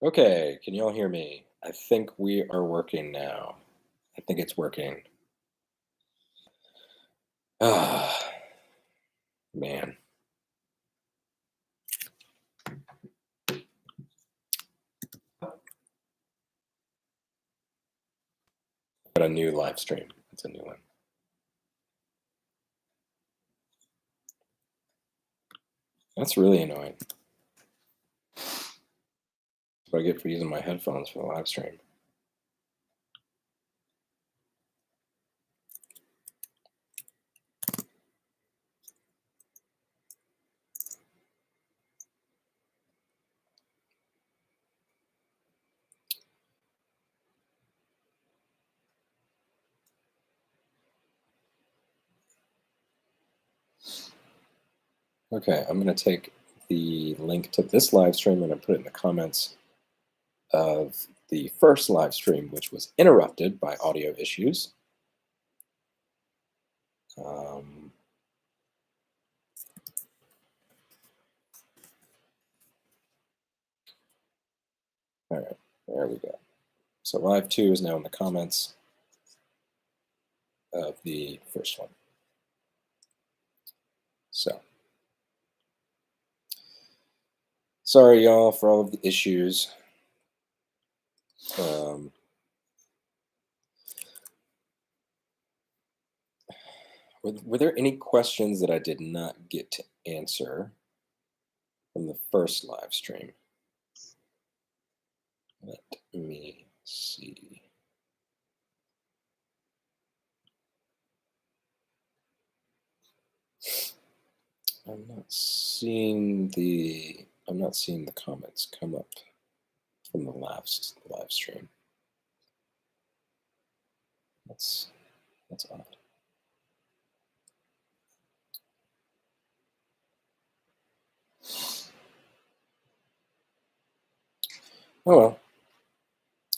Okay, can you all hear me? I think we are working now. I think it's working. Ah, man. Got a new live stream. It's a new one. That's really annoying. That's what I get for using my headphones for the live stream. Okay, I'm going to take the link to this live stream and put it in the comments of the first live stream, which was interrupted by audio issues. All right, there we go. So live 2 is now in the comments of the first one. So, sorry y'all for all of the issues. Were there any questions that I did not get to answer from the first live stream? Let me see. I'm not seeing the comments come up from the last live stream. That's odd. Oh well.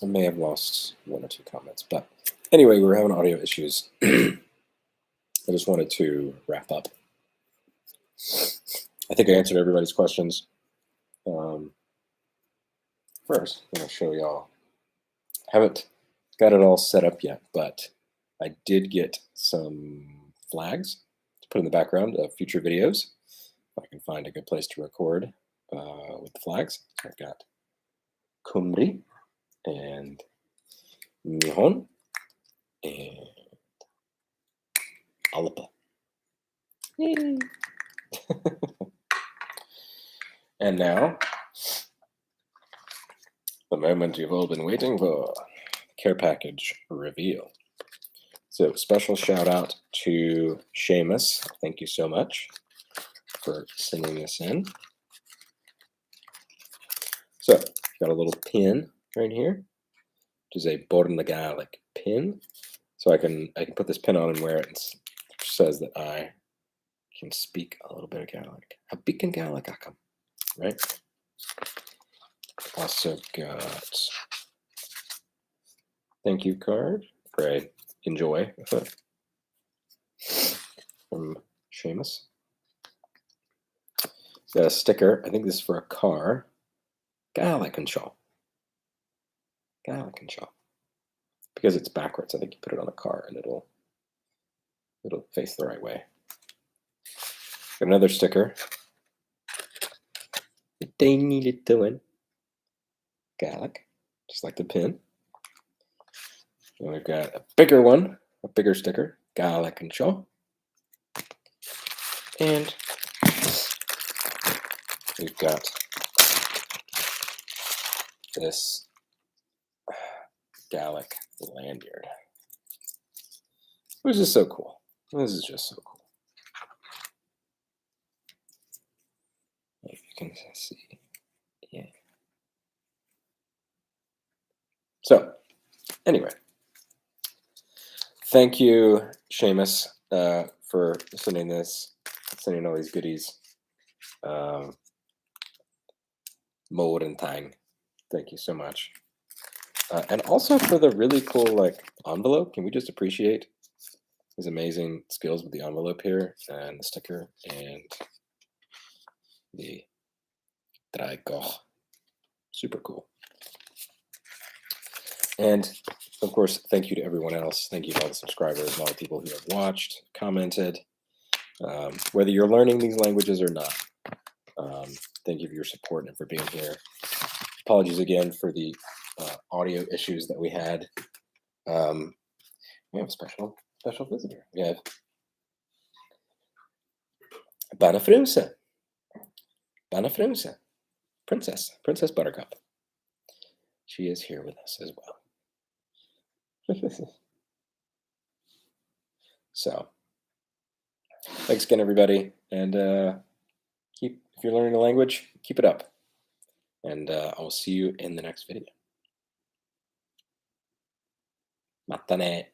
I may have lost 1 or 2 comments, but anyway, we were having audio issues. I just wanted to wrap up. I think I answered everybody's questions. First, I'm going to show y'all. Haven't got it all set up yet, but I did get some flags to put in the background of future videos. If I can find a good place to record with the flags. So I've got Cymru and Nihon and Alapa. Yay. And now, the moment you've all been waiting for, care package reveal. So special shout out to Seamus. Thank you so much for sending this in. So got a little pin right here, which is a Bornagalic pin. So I can put this pin on and wear it. It says that I can speak a little bit of Gaelic. A bit in Gaelic, right? Also got thank you card. Great. Enjoy. From Seamus. Got a sticker. I think this is for a car. Gaelic and shaw. Gaelic and shaw. Because it's backwards, I think you put it on a car and it'll face the right way. Got another sticker. A tiny little one. Gaelic. Just like the pin. And we've got a bigger one, a bigger sticker, Gaelic and shaw. And we've got this Gaelic lanyard. Which is so cool. This is just so cool. If you can see. Yeah. So, anyway. Thank you, Seamus, for sending all these goodies. Mold and Tang. Thank you so much. And also for the really cool envelope. Can we just appreciate his amazing skills with the envelope here and the sticker and the Drago. Super cool. And of course, thank you to everyone else. Thank you to all the subscribers and all the people who have watched, commented, whether you're learning these languages or not. Thank you for your support and for being here. Apologies again for the audio issues that we had. We have a special visitor. We have Banafrusa. Princess Buttercup. She is here with us as well. So, thanks again, everybody, and if you're learning a language, keep it up. And I will see you in the next video. Matane.